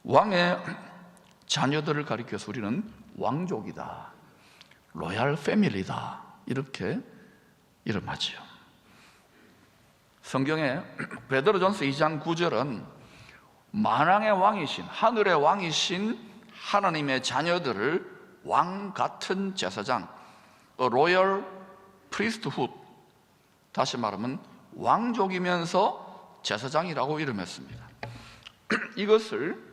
왕의 자녀들을 가리켜서 우리는 왕족이다, 로얄 패밀리다, 이렇게 이름하지요. 성경에 베드로전서 2장 9절은 만왕의 왕이신, 하늘의 왕이신 하나님의 자녀들을 왕 같은 제사장, 로열 프리스트훗, 다시 말하면 왕족이면서 제사장이라고 이름했습니다. 이것을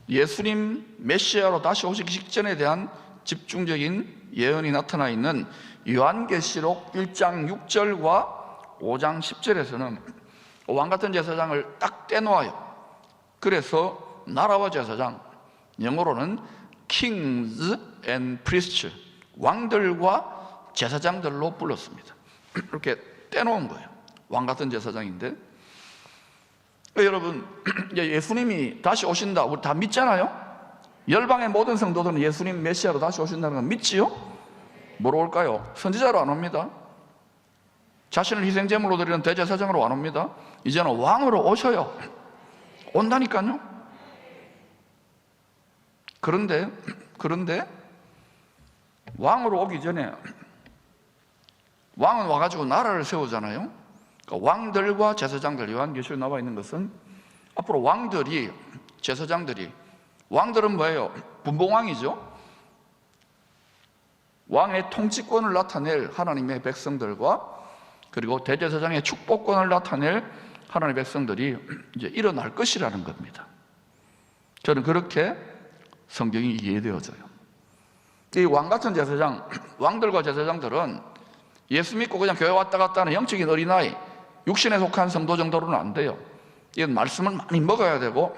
예수님 메시아로 다시 오시기 직전에 대한 집중적인 예언이 나타나 있는 요한계시록 1장 6절과 5장 10절에서는 왕같은 제사장을 딱 떼놓아요. 그래서 나라와 제사장, 영어로는 Kings and Priests, 왕들과 제사장들로 불렀습니다. 이렇게 떼놓은 거예요. 왕같은 제사장인데, 여러분, 예수님이 다시 오신다, 우리 다 믿잖아요? 열방의 모든 성도들은 예수님 메시아로 다시 오신다는 건 믿지요? 뭐로 올까요? 선지자로 안 옵니다. 자신을 희생제물로 드리는 대제사장으로 안 옵니다. 이제는 왕으로 오셔요. 온다니까요. 그런데 왕으로 오기 전에 왕은 와가지고 나라를 세우잖아요. 그러니까 왕들과 제사장들, 요한계시록에 나와 있는 것은 앞으로 왕들이, 제사장들이, 왕들은 뭐예요? 분봉왕이죠. 왕의 통치권을 나타낼 하나님의 백성들과 그리고 대제사장의 축복권을 나타낼 하나님의 백성들이 이제 일어날 것이라는 겁니다. 저는 그렇게 성경이 이해되어져요. 이 왕같은 제사장, 왕들과 제사장들은 예수 믿고 그냥 교회 왔다 갔다 하는 영적인 어린아이, 육신에 속한 성도 정도로는 안 돼요. 이건 말씀을 많이 먹어야 되고,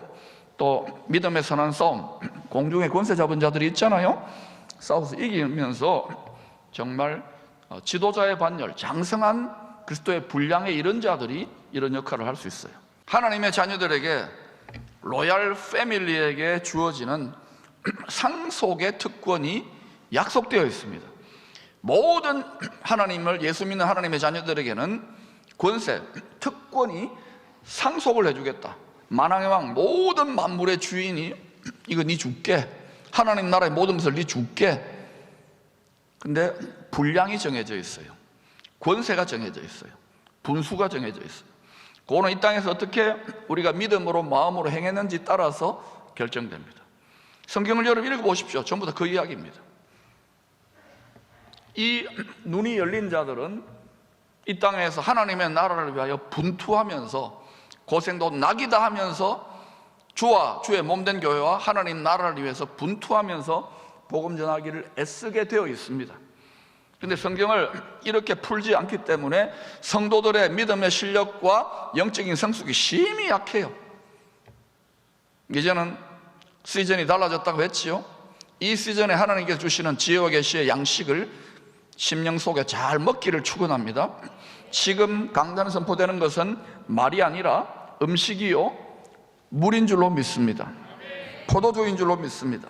또 믿음의 선한 싸움, 공중에 권세 잡은 자들이 있잖아요. 싸워서 이기면서 정말 지도자의 반열, 장성한 그리스도의 분량에 이른 자들이 이런 역할을 할 수 있어요. 하나님의 자녀들에게, 로얄 패밀리에게 주어지는 상속의 특권이 약속되어 있습니다. 모든 하나님을, 예수 믿는 하나님의 자녀들에게는 권세, 특권이 상속을 해주겠다. 만왕의 왕, 모든 만물의 주인이 이거 네 줄게, 하나님 나라의 모든 것을 네 줄게. 근데 분량이 정해져 있어요. 권세가 정해져 있어요. 분수가 정해져 있어요. 그거는 이 땅에서 어떻게 우리가 믿음으로 마음으로 행했는지 따라서 결정됩니다. 성경을 여러분 읽어보십시오. 전부 다 그 이야기입니다. 이 눈이 열린 자들은 이 땅에서 하나님의 나라를 위하여 분투하면서 고생도 낙이다 하면서 주와 주의 몸된 교회와 하나님 나라를 위해서 분투하면서 복음 전하기를 애쓰게 되어 있습니다. 그런데 성경을 이렇게 풀지 않기 때문에 성도들의 믿음의 실력과 영적인 성숙이 심히 약해요. 이제는 시즌이 달라졌다고 했지요. 이 시즌에 하나님께서 주시는 지혜와 계시의 양식을 심령 속에 잘 먹기를 축원합니다. 지금 강단에 선포되는 것은 말이 아니라 음식이요, 물인 줄로 믿습니다. 포도주인 줄로 믿습니다.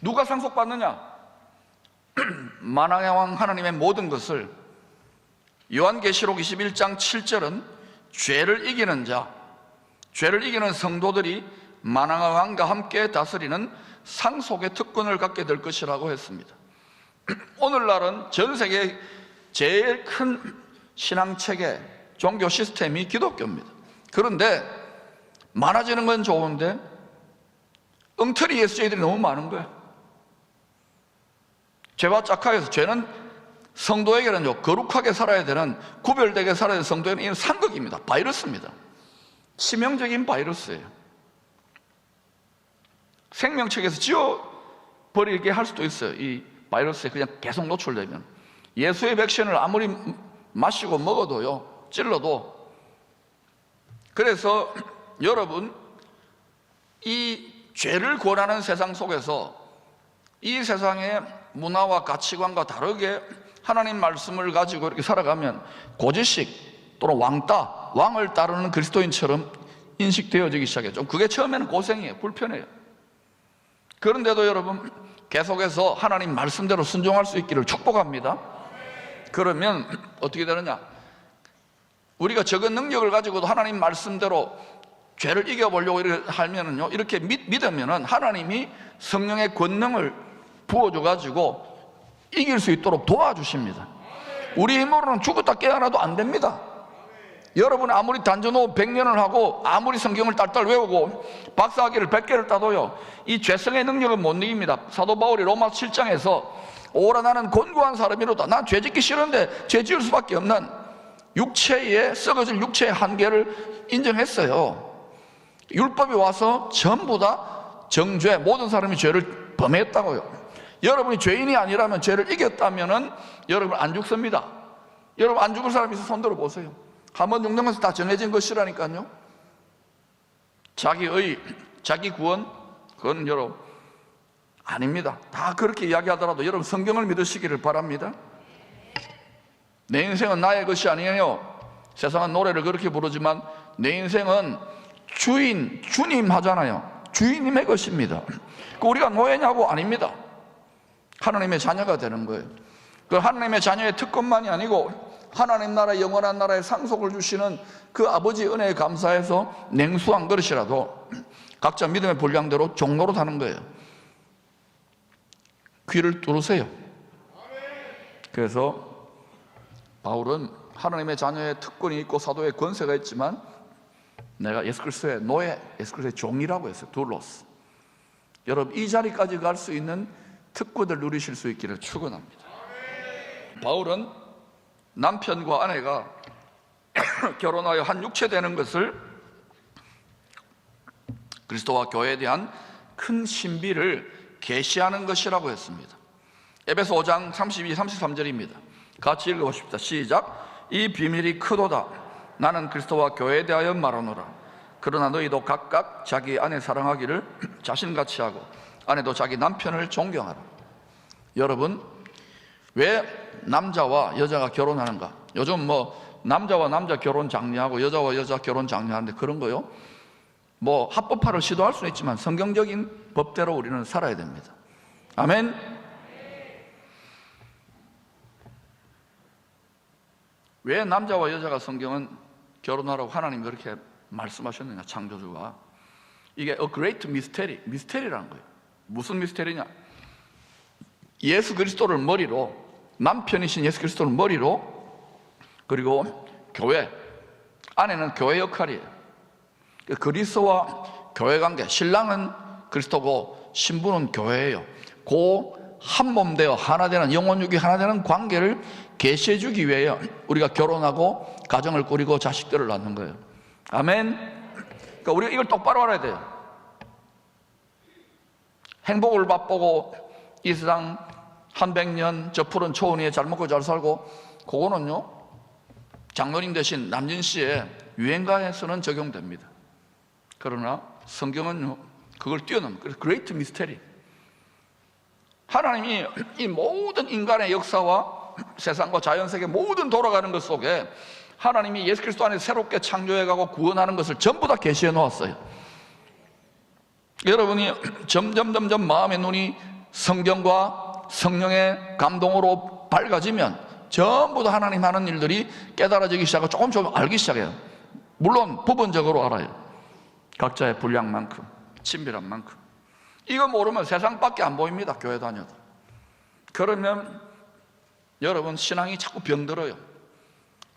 누가 상속받느냐? 만왕의 왕 하나님의 모든 것을, 요한계시록 21장 7절은 죄를 이기는 자, 죄를 이기는 성도들이 만왕의 왕과 함께 다스리는 상속의 특권을 갖게 될 것이라고 했습니다. 오늘날은 전 세계 제일 큰 신앙체계, 종교 시스템이 기독교입니다. 그런데 많아지는 건 좋은데 엉터리 예수제들이 너무 많은 거예요. 죄와 짝하여서, 죄는 성도에게는요, 거룩하게 살아야 되는, 구별되게 살아야 되는 성도에게는 이건 상극입니다. 바이러스입니다. 치명적인 바이러스예요. 생명책에서 지워버리게 할 수도 있어요. 이 바이러스에 그냥 계속 노출되면. 예수의 백신을 아무리 마시고 먹어도요, 찔러도. 그래서 여러분, 이 죄를 권하는 세상 속에서 이 세상의 문화와 가치관과 다르게 하나님 말씀을 가지고 이렇게 살아가면 고지식 또는 왕따, 왕을 따르는 그리스도인처럼 인식되어지기 시작했죠. 그게 처음에는 고생이에요. 불편해요. 그런데도 여러분, 계속해서 하나님 말씀대로 순종할 수 있기를 축복합니다. 그러면 어떻게 되느냐? 우리가 적은 능력을 가지고도 하나님 말씀대로 죄를 이겨보려고 이렇게 하면은요, 이렇게 믿으면은 하나님이 성령의 권능을 부어줘가지고 이길 수 있도록 도와주십니다. 우리 힘으로는 죽었다 깨어나도 안 됩니다. 여러분 아무리 단전호 100년을 하고 아무리 성경을 딸딸 외우고 박사학위를 100개를 따도요, 이 죄성의 능력은 못 이깁니다. 사도 바울이 로마 7장에서 오라 나는 곤고한 사람이로다. 난 죄 짓기 싫은데 죄 지을 수밖에 없는 육체의 썩어질 육체의 한계를 인정했어요. 율법이 와서 전부 다 정죄, 모든 사람이 죄를 범했다고요. 여러분이 죄인이 아니라면, 죄를 이겼다면은 여러분 안 죽습니다. 여러분 안 죽을 사람 있어 손 들어 보세요. 한번 죽는 것은 다 정해진 것이라니까요. 자기의 자기 구원, 그건 여러분 아닙니다. 다 그렇게 이야기하더라도 여러분 성경을 믿으시기를 바랍니다. 내 인생은 나의 것이 아니에요. 세상은 노래를 그렇게 부르지만 내 인생은 주님 하잖아요. 주인님의 것입니다. 우리가 노예냐고? 아닙니다. 하나님의 자녀가 되는 거예요. 그 하나님의 자녀의 특권만이 아니고 하나님 나라, 영원한 나라에 상속을 주시는 그 아버지 은혜에 감사해서 냉수한 그릇이라도 각자 믿음의 분량대로 종로로 사는 거예요. 귀를 뚫으세요. 그래서 바울은 하나님의 자녀의 특권이 있고 사도의 권세가 있지만 내가 예수 그리스도의 노예, 예수 그리스도의 종이라고 했어요. 둘로스. 여러분 이 자리까지 갈 수 있는 특권을 누리실 수 있기를 축원합니다. 바울은 남편과 아내가 결혼하여 한 육체 되는 것을 그리스도와 교회에 대한 큰 신비를 계시하는 것이라고 했습니다. 에베소 5장 32, 33절입니다. 같이 읽어보십시다. 시작. 이 비밀이 크도다. 나는 그리스도와 교회에 대하여 말하노라. 그러나 너희도 각각 자기 아내 사랑하기를 자신같이 하고 아내도 자기 남편을 존경하라. 여러분 왜 남자와 여자가 결혼하는가? 요즘 뭐 남자와 남자 결혼 장려하고 여자와 여자 결혼 장려하는데 그런 거요? 뭐 합법화를 시도할 수는 있지만 성경적인 법대로 우리는 살아야 됩니다. 아멘. 왜 남자와 여자가 성경은 결혼하라고 하나님이 그렇게 말씀하셨느냐? 창조주가. 이게 a great mystery, 미스테리라는 거예요. 무슨 미스테리냐? 예수 그리스도를 머리로, 남편이신 예수 그리스도를 머리로, 그리고 교회, 아내는 교회 역할이에요. 그리스도와 교회 관계, 신랑은 그리스도고 신부는 교회예요. 그 한 몸 되어 하나 되는, 영혼육이 하나 되는 관계를 계시해 주기 위해 우리가 결혼하고 가정을 꾸리고 자식들을 낳는 거예요. 아멘. 그러니까 우리가 이걸 똑바로 알아야 돼요. 행복을 맛보고 이 세상 한 100년 저 푸른 초원 위에 잘 먹고 잘 살고, 그거는요 장로님 대신 남진 씨의 유행가에서는 적용됩니다. 그러나 성경은요 그걸 뛰어넘는, 그래서 그레이트 미스테리. 하나님이 이 모든 인간의 역사와 세상과 자연세계 모든 돌아가는 것 속에 하나님이 예수 그리스도 안에 새롭게 창조해가고 구원하는 것을 전부 다 계시해 놓았어요. 여러분이 점점 마음의 눈이 성경과 성령의 감동으로 밝아지면 전부 다 하나님 하는 일들이 깨달아지기 시작하고 조금 알기 시작해요. 물론 부분적으로 알아요. 각자의 분량만큼, 친밀한 만큼. 이거 모르면 세상밖에 안 보입니다. 교회 다녀도. 그러면 여러분 신앙이 자꾸 병들어요.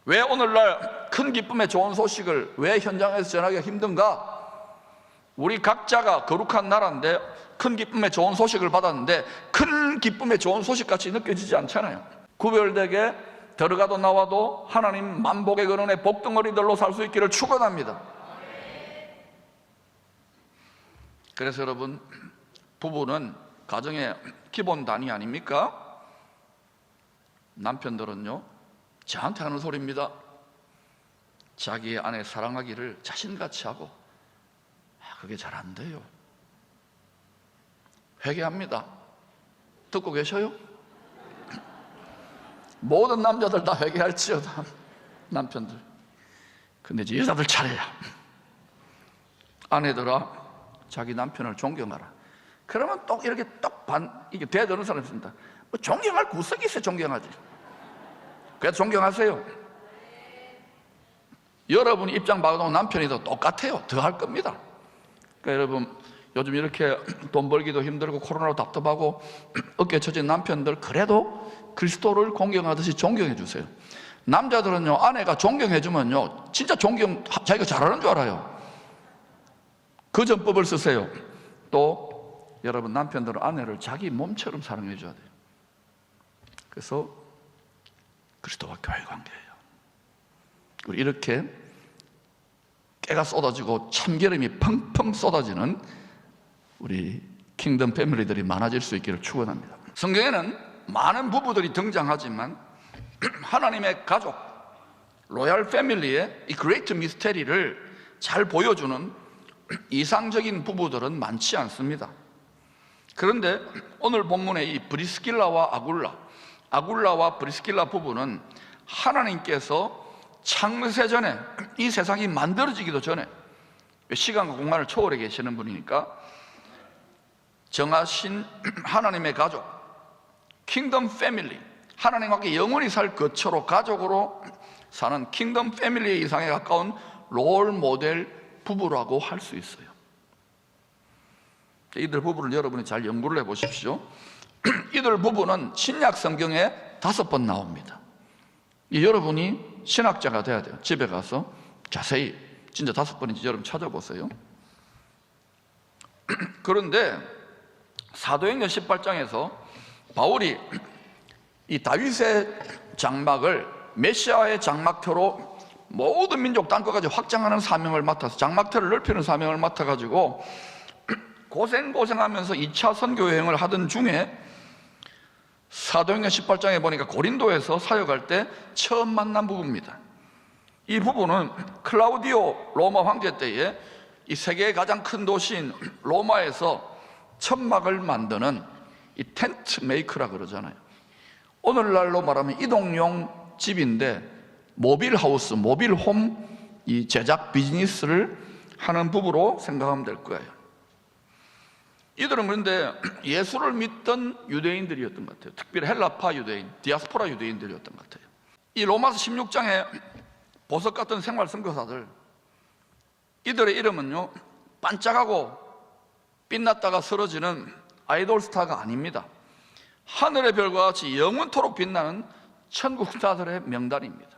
왜 오늘날 큰 기쁨의 좋은 소식을 왜 현장에서 전하기가 힘든가? 우리 각자가 거룩한 나라인데 큰 기쁨의 좋은 소식을 받았는데 큰 기쁨의 좋은 소식같이 느껴지지 않잖아요. 구별되게 들어가도 나와도 하나님 만복의 근원의 복덩어리들로 살 수 있기를 축원합니다. 그래서 여러분 부부는 가정의 기본 단위 아닙니까? 남편들은요 저한테 하는 소리입니다. 자기의 아내 사랑하기를 자신같이 하고. 그게 잘 안 돼요. 회개합니다. 듣고 계셔요? 모든 남자들 다 회개할지어다. 남편들. 근데 이제 여자들 차례야. 아내들아 자기 남편을 존경하라. 그러면 또 이렇게 이게 대드는 사람이 있습니다. 뭐 존경할 구석이 있어요. 존경하지. 그래도 존경하세요. 여러분이 입장 바꿔도 남편이도 똑같아요. 더 할 겁니다. 그러니까 여러분, 요즘 이렇게 돈 벌기도 힘들고 코로나로 답답하고 어깨에 처진 남편들, 그래도 그리스도를 공경하듯이 존경해 주세요. 남자들은요, 아내가 존경해 주면요, 진짜 존경 자기가 잘하는 줄 알아요. 그 전법을 쓰세요. 또 여러분, 남편들은 아내를 자기 몸처럼 사랑해 줘야 돼요. 그래서 그리스도와 교회 관계예요. 우리 이렇게 깨가 쏟아지고 참기름이 펑펑 쏟아지는 우리 킹덤 패밀리들이 많아질 수 있기를 축원합니다. 성경에는 많은 부부들이 등장하지만 하나님의 가족, 로얄 패밀리의 이 그레이트 미스테리를 잘 보여주는 이상적인 부부들은 많지 않습니다. 그런데 오늘 본문의 이 브리스길라와 아굴라와 브리스길라 부부는 하나님께서 창세 전에, 이 세상이 만들어지기도 전에, 시간과 공간을 초월해 계시는 분이니까 정하신 하나님의 가족, 킹덤 패밀리, 하나님과 함께 영원히 살 거처로 가족으로 사는 킹덤 패밀리 이상에 가까운 롤 모델 부부라고 할 수 있어요. 이들 부부를 여러분이 잘 연구를 해보십시오. 이들 부부는 신약 성경에 5번 나옵니다. 여러분이 신학자가 돼야 돼요. 집에 가서 자세히 진짜 5번인지 여러분 찾아보세요. 그런데 사도행전 18장에서 바울이 이 다윗의 장막을 메시아의 장막터로 모든 민족 땅끝까지 확장하는 사명을 맡아서, 장막터를 넓히는 사명을 맡아가지고 고생하면서 2차 선교 여행을 하던 중에 사도행전 18장에 보니까 고린도에서 사역할 때 처음 만난 부부입니다. 이 부부는 클라우디오 로마 황제 때에 이 세계의 가장 큰 도시인 로마에서 천막을 만드는 이 텐트 메이커라 그러잖아요. 오늘날로 말하면 이동용 집인데 모빌하우스, 모빌홈 이 제작 비즈니스를 하는 부부로 생각하면 될 거예요. 이들은 그런데 예수를 믿던 유대인들이었던 것 같아요. 특별히 헬라파 유대인, 디아스포라 유대인들이었던 것 같아요. 이 로마서 16장에 보석 같은 생활 선교사들, 이들의 이름은요, 반짝하고 빛났다가 쓰러지는 아이돌 스타가 아닙니다. 하늘의 별과 같이 영원토록 빛나는 천국 스타들의 명단입니다.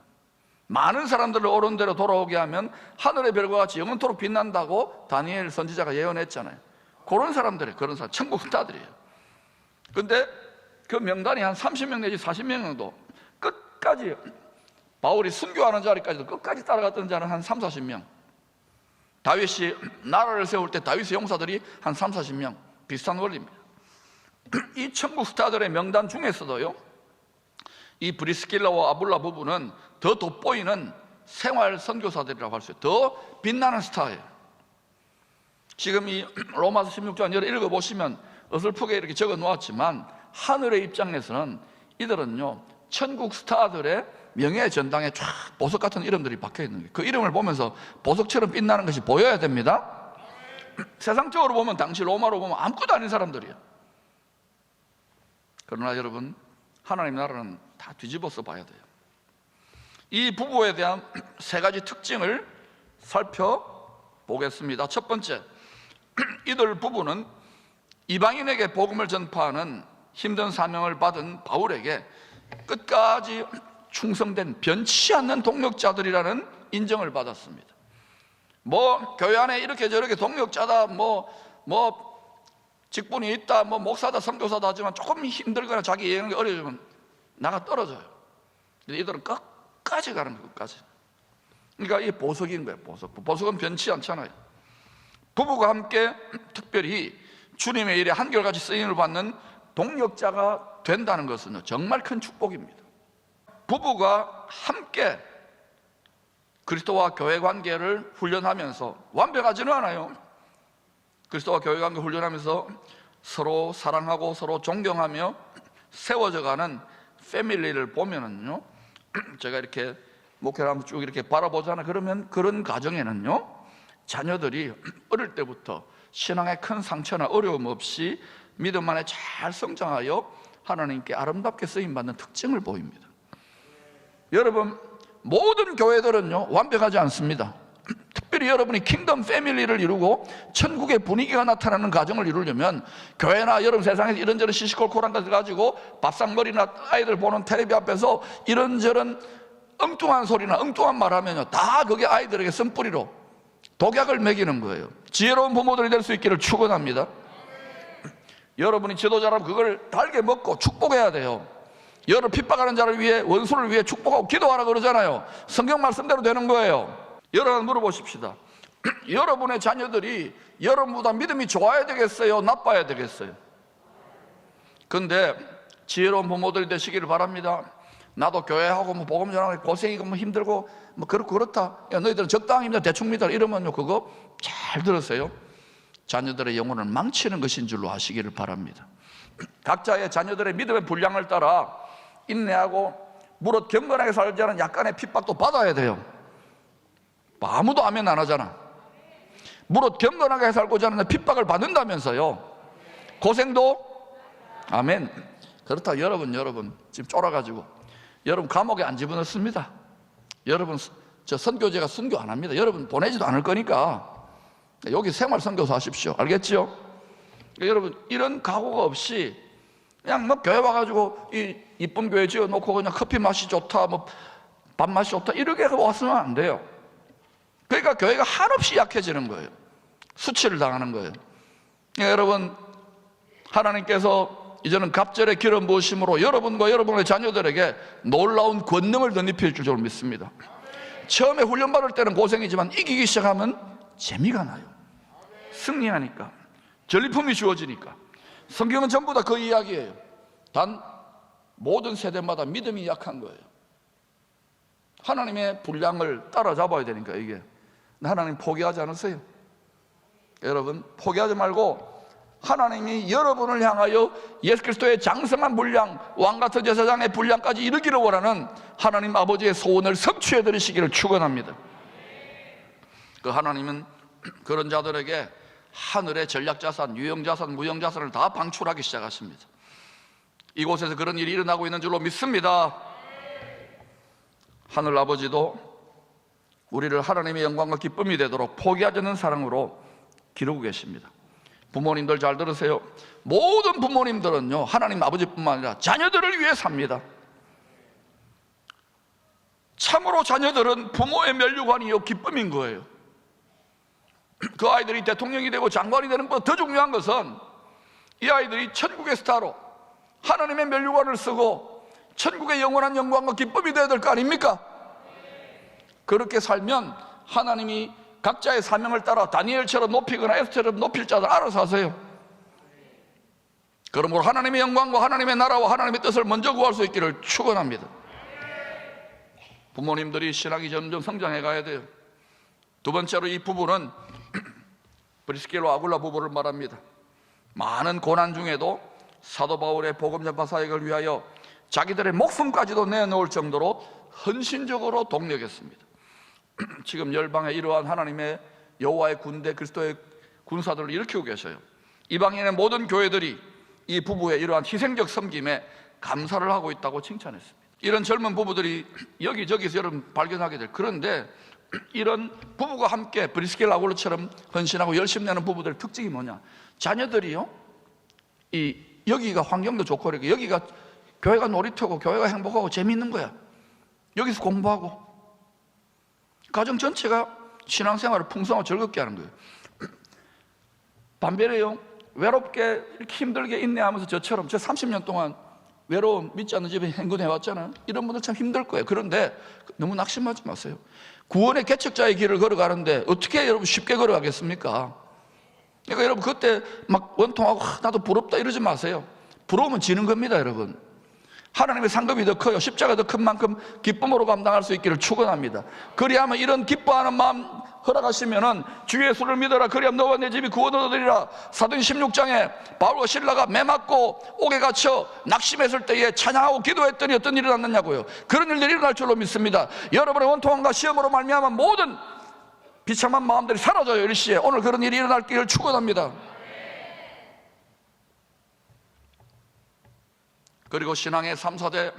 많은 사람들을 옳은 대로 돌아오게 하면 하늘의 별과 같이 영원토록 빛난다고 다니엘 선지자가 예언했잖아요. 그런 사람들이에요. 그런 사람, 천국 스타들이에요. 근데 그 명단이 한 30명 내지 40명 정도, 끝까지 바울이 순교하는 자리까지도 끝까지 따라갔던 자는 한 3, 40명. 다윗이 나라를 세울 때 다윗의 용사들이 한 3, 40명, 비슷한 원리입니다. 이 천국 스타들의 명단 중에서도요, 이 브리스길라와 아굴라 부부는 더 돋보이는 생활 선교사들이라고 할 수 있어요. 더 빛나는 스타예요. 지금 이 로마서 16장 읽어보시면 어설프게 이렇게 적어 놓았지만 하늘의 입장에서는 이들은요, 천국 스타들의 명예 전당에 쫙 보석 같은 이름들이 박혀 있는 거예요. 그 이름을 보면서 보석처럼 빛나는 것이 보여야 됩니다. 세상적으로 보면, 당시 로마로 보면 아무것도 아닌 사람들이에요. 그러나 여러분, 하나님 나라는 다 뒤집어서 봐야 돼요. 이 부부에 대한 3가지 특징을 살펴보겠습니다. 첫 번째, 이들 부부는 이방인에게 복음을 전파하는 힘든 사명을 받은 바울에게 끝까지 충성된 변치 않는 동력자들이라는 인정을 받았습니다. 뭐 교회 안에 이렇게 저렇게 동력자다, 뭐 직분이 있다, 뭐 목사다, 선교사다 하지만 조금 힘들거나 자기 예행이 어려지면 나가 떨어져요. 이들은 끝까지 가는 거예요. 끝까지. 그러니까 이게 보석인 거예요. 보석은 변치 않잖아요. 부부가 함께 특별히 주님의 일에 한결같이 쓰임을 받는 동력자가 된다는 것은 정말 큰 축복입니다. 부부가 함께 그리스도와 교회 관계를 훈련하면서, 완벽하지는 않아요. 그리스도와 교회 관계 훈련하면서 서로 사랑하고 서로 존경하며 세워져가는 패밀리를 보면은요, 제가 이렇게 목회를 한번 쭉 이렇게 바라보잖아요. 그러면 그런 가정에는요, 자녀들이 어릴 때부터 신앙의 큰 상처나 어려움 없이 믿음 안에 잘 성장하여 하나님께 아름답게 쓰임받는 특징을 보입니다. 여러분, 모든 교회들은요 완벽하지 않습니다. 특별히 여러분이 킹덤 패밀리를 이루고 천국의 분위기가 나타나는 가정을 이루려면 교회나 여러분 세상에서 이런저런 시시콜콜한 것을 가지고 밥상머리나 아이들 보는 텔레비 앞에서 이런저런 엉뚱한 소리나 엉뚱한 말 하면요 다 그게 아이들에게 쓴뿌리로 독약을 먹이는 거예요. 지혜로운 부모들이 될 수 있기를 축원합니다. 여러분이 지도자라면 그걸 달게 먹고 축복해야 돼요. 여러분 핍박하는 자를 위해, 원수를 위해 축복하고 기도하라 그러잖아요. 성경 말씀대로 되는 거예요. 여러분 물어보십시다. 여러분의 자녀들이 여러분보다 믿음이 좋아야 되겠어요? 나빠야 되겠어요? 근데 지혜로운 부모들이 되시기를 바랍니다. 나도 교회하고 뭐 복음 전하고 고생이고 뭐 힘들고 뭐 그렇고 그렇다. 야, 너희들은 적당히 믿어, 대충 믿어 이러면요 그거 잘 들으세요. 자녀들의 영혼을 망치는 것인 줄로 아시기를 바랍니다. 각자의 자녀들의 믿음의 분량을 따라 인내하고 무릇 경건하게 살지 않은 약간의 핍박도 받아야 돼요. 아무도 아멘 안 하잖아. 무릇 경건하게 살고자 하는 핍박을 받는다면서요. 고생도 아멘. 그렇다. 여러분 지금 쫄아가지고 여러분 감옥에 안 집어넣습니다. 여러분 저 선교제가 순교 안 합니다. 여러분 보내지도 않을 거니까 여기 생활 선교사 하십시오. 알겠지요? 여러분 이런 각오가 없이 그냥 뭐 교회 와가지고 이 이쁜 교회 지어놓고 그냥 커피 맛이 좋다 뭐 밥 맛이 좋다 이렇게 왔으면 안 돼요. 그러니까 교회가 한없이 약해지는 거예요. 수치를 당하는 거예요. 여러분 하나님께서 이제는 갑절의 기름 부으심으로 여러분과 여러분의 자녀들에게 놀라운 권능을 덧입힐 줄 믿습니다. 처음에 훈련 받을 때는 고생이지만 이기기 시작하면 재미가 나요. 승리하니까 전리품이 주어지니까. 성경은 전부 다 그 이야기예요. 단 모든 세대마다 믿음이 약한 거예요. 하나님의 분량을 따라잡아야 되니까 이게. 하나님 포기하지 않으세요. 여러분 포기하지 말고 하나님이 여러분을 향하여 예수 그리스도의 장성한 분량, 왕같은 제사장의 분량까지 이르기를 원하는 하나님 아버지의 소원을 성취해 드리시기를 축원합니다. 그 하나님은 그런 자들에게 하늘의 전략자산, 유형자산, 무형자산을 다 방출하기 시작하십니다. 이곳에서 그런 일이 일어나고 있는 줄로 믿습니다. 하늘 아버지도 우리를 하나님의 영광과 기쁨이 되도록 포기하지 않는 사랑으로 기르고 계십니다. 부모님들 잘 들으세요. 모든 부모님들은요 하나님 아버지뿐만 아니라 자녀들을 위해 삽니다. 참으로 자녀들은 부모의 면류관이요 기쁨인 거예요. 그 아이들이 대통령이 되고 장관이 되는 것보다 더 중요한 것은 이 아이들이 천국의 스타로 하나님의 면류관을 쓰고 천국의 영원한 영광과 기쁨이 되어야 될 거 아닙니까? 그렇게 살면 하나님이 각자의 사명을 따라 다니엘처럼 높이거나 에스더처럼 높일 자들 알아서 하세요. 그러므로 하나님의 영광과 하나님의 나라와 하나님의 뜻을 먼저 구할 수 있기를 축원합니다. 부모님들이 신앙이 점점 성장해 가야 돼요. 두 번째로 이 부부는 브리스길과 아굴라 부부를 말합니다. 많은 고난 중에도 사도 바울의 복음 전파 사역을 위하여 자기들의 목숨까지도 내놓을 정도로 헌신적으로 동력했습니다. 지금 열방에 이러한 하나님의 여호와의 군대 그리스도의 군사들을 일으키고 계셔요. 이방인의 모든 교회들이 이 부부의 이러한 희생적 섬김에 감사를 하고 있다고 칭찬했습니다. 이런 젊은 부부들이 여기저기서 여러분 발견하게 될. 그런데 이런 부부가 함께 브리스길 아굴라처럼 헌신하고 열심히 하는 부부들의 특징이 뭐냐? 자녀들이요 여기가 환경도 좋고 그러니까 여기가 교회가 놀이터고 교회가 행복하고 재미있는 거야. 여기서 공부하고 가정 전체가 신앙생활을 풍성하고 즐겁게 하는 거예요. 반면에요 외롭게 이렇게 힘들게 인내하면서 저처럼 저 30년 동안 외로움 믿지 않는 집에 행군해 왔잖아요. 이런 분들 참 힘들 거예요. 그런데 너무 낙심하지 마세요. 구원의 개척자의 길을 걸어가는데 어떻게 여러분 쉽게 걸어가겠습니까? 그러니까 여러분 그때 막 원통하고 나도 부럽다 이러지 마세요. 부러우면 지는 겁니다. 여러분 하나님의 상급이 더 커요. 십자가 더 큰 만큼 기쁨으로 감당할 수 있기를 축원합니다. 그리하면 이런 기뻐하는 마음 허락하시면은 주 예수를 믿어라. 그리하면 너와 내 집이 구원 얻으리라. 사도행 16장에 바울과 실라가 매 맞고 옥에 갇혀 낙심했을 때에 찬양하고 기도했더니 어떤 일이 일어났냐고요. 그런 일들이 일어날 줄로 믿습니다. 여러분의 원통함과 시험으로 말미암아 모든 비참한 마음들이 사라져요. 일시에 오늘 그런 일이 일어날 길을 축원합니다. 그리고 신앙의 3, 4대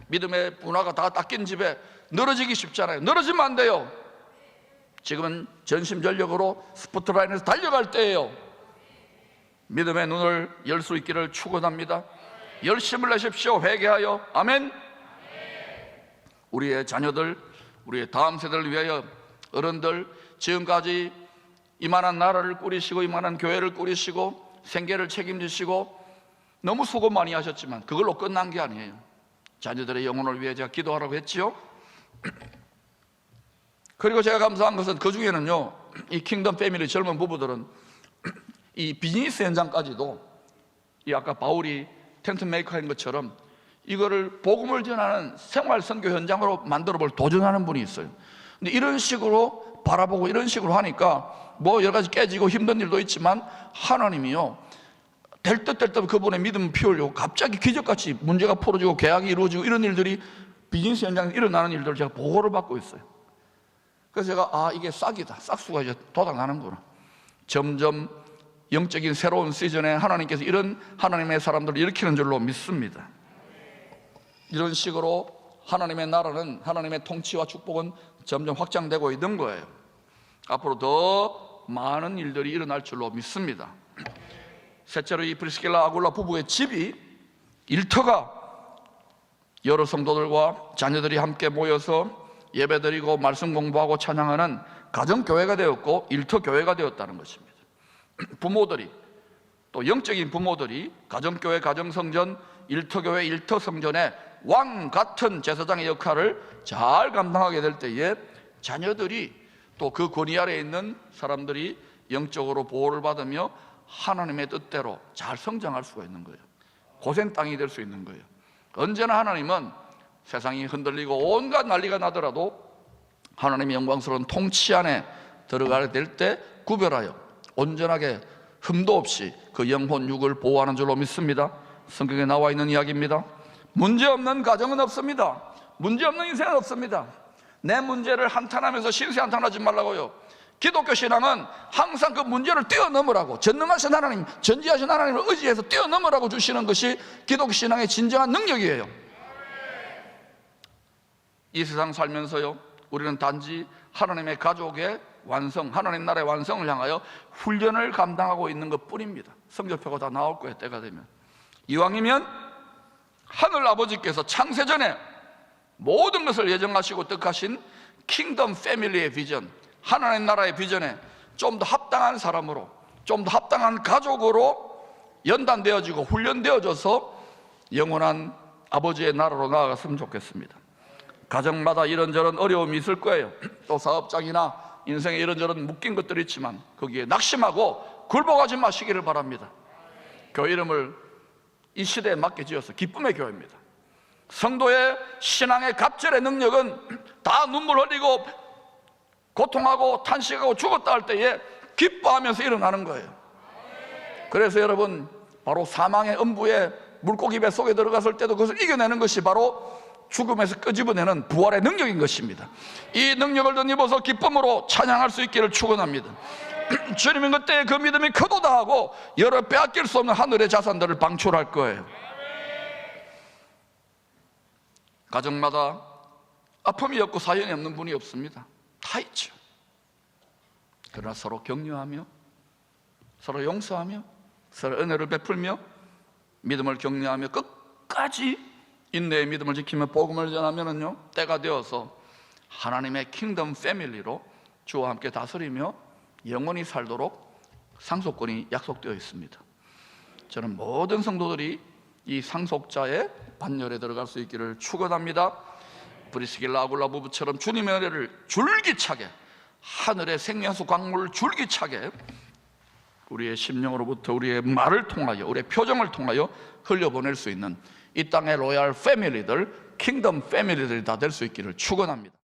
믿음의 문화가 다 닦인 집에 늘어지기 쉽잖아요. 늘어지면 안 돼요. 지금은 전심전력으로 스포트라인에서 달려갈 때예요. 믿음의 눈을 열 수 있기를 축원합니다. 열심을 내십시오. 회개하여. 아멘. 우리의 자녀들, 우리의 다음 세대를 위하여 어른들, 지금까지 이만한 나라를 꾸리시고 이만한 교회를 꾸리시고 생계를 책임지시고 너무 수고 많이 하셨지만 그걸로 끝난 게 아니에요. 자녀들의 영혼을 위해 제가 기도하라고 했지요. 그리고 제가 감사한 것은 그 중에는요, 이 킹덤 패밀리 젊은 부부들은 이 비즈니스 현장까지도 이 아까 바울이 텐트 메이커인 것처럼 이거를 복음을 전하는 생활 선교 현장으로 만들어 볼 도전하는 분이 있어요. 근데 이런 식으로 바라보고 이런 식으로 하니까 뭐 여러 가지 깨지고 힘든 일도 있지만 하나님이요, 될 듯 될 듯 그분의 믿음을 피우려고 갑자기 기적같이 문제가 풀어지고 계약이 이루어지고 이런 일들이 비즈니스 현장에서 일어나는 일들을 제가 보고를 받고 있어요. 그래서 제가 이게 싹이다, 싹수가 이제 돋아나는구나. 점점 영적인 새로운 시즌에 하나님께서 이런 하나님의 사람들을 일으키는 줄로 믿습니다. 이런 식으로 하나님의 나라는, 하나님의 통치와 축복은 점점 확장되고 있는 거예요. 앞으로 더 많은 일들이 일어날 줄로 믿습니다. 셋째로 이 브리스길라 아굴라 부부의 집이, 일터가 여러 성도들과 자녀들이 함께 모여서 예배드리고 말씀 공부하고 찬양하는 가정교회가 되었고 일터교회가 되었다는 것입니다. 부모들이, 또 영적인 부모들이 가정교회, 가정성전, 일터교회, 일터성전의 왕 같은 제사장의 역할을 잘 감당하게 될 때에 자녀들이 또 그 권위 아래에 있는 사람들이 영적으로 보호를 받으며 하나님의 뜻대로 잘 성장할 수가 있는 거예요. 고생 땅이 될 수 있는 거예요. 언제나 하나님은 세상이 흔들리고 온갖 난리가 나더라도 하나님의 영광스러운 통치 안에 들어가게 될 때 구별하여 온전하게 흠도 없이 그 영혼 육을 보호하는 줄로 믿습니다. 성경에 나와 있는 이야기입니다. 문제없는 가정은 없습니다. 문제없는 인생은 없습니다. 내 문제를 한탄하면서 신세 한탄하지 말라고요. 기독교 신앙은 항상 그 문제를 뛰어넘으라고, 전능하신 하나님, 전지하신 하나님을 의지해서 뛰어넘으라고 주시는 것이 기독교 신앙의 진정한 능력이에요. 이 세상 살면서요, 우리는 단지 하나님의 가족의 완성, 하나님 나라의 완성을 향하여 훈련을 감당하고 있는 것 뿐입니다. 성적표가 다 나올 거예요, 때가 되면. 이왕이면 하늘 아버지께서 창세전에 모든 것을 예정하시고 뜻하신 킹덤 패밀리의 비전, 하나님 나라의 비전에 좀 더 합당한 사람으로, 좀 더 합당한 가족으로 연단되어지고 훈련되어져서 영원한 아버지의 나라로 나아갔으면 좋겠습니다. 가정마다 이런저런 어려움이 있을 거예요. 또 사업장이나 인생에 이런저런 묶인 것들이 있지만 거기에 낙심하고 굴복하지 마시기를 바랍니다. 교회 이름을 이 시대에 맞게 지어서 기쁨의 교회입니다. 성도의 신앙의 갑절의 능력은 다 눈물 흘리고 고통하고 탄식하고 죽었다 할 때에 기뻐하면서 일어나는 거예요. 그래서 여러분, 바로 사망의 음부에 물고기 배 속에 들어갔을 때도 그것을 이겨내는 것이 바로 죽음에서 끄집어내는 부활의 능력인 것입니다. 이 능력을 덧입어서 기쁨으로 찬양할 수 있기를 축원합니다. 주님은 그때 그 믿음이 크도다 하고 여러 빼앗길 수 없는 하늘의 자산들을 방출할 거예요. 가정마다 아픔이 없고 사연이 없는 분이 없습니다. 다 있죠. 그러나 서로 격려하며, 서로 용서하며, 서로 은혜를 베풀며, 믿음을 격려하며 끝까지 인내의 믿음을 지키며 복음을 전하면은요, 때가 되어서 하나님의 킹덤 패밀리로 주와 함께 다스리며 영원히 살도록 상속권이 약속되어 있습니다. 저는 모든 성도들이 이 상속자의 반열에 들어갈 수 있기를 축원합니다. 브리스길라 아굴라 부부처럼 주님의 은혜를 줄기차게, 하늘의 생명수 광물을 줄기차게 우리의 심령으로부터 우리의 말을 통하여, 우리의 표정을 통하여 흘려보낼 수 있는 이 땅의 로얄 패밀리들, 킹덤 패밀리들이 다 될 수 있기를 축원합니다.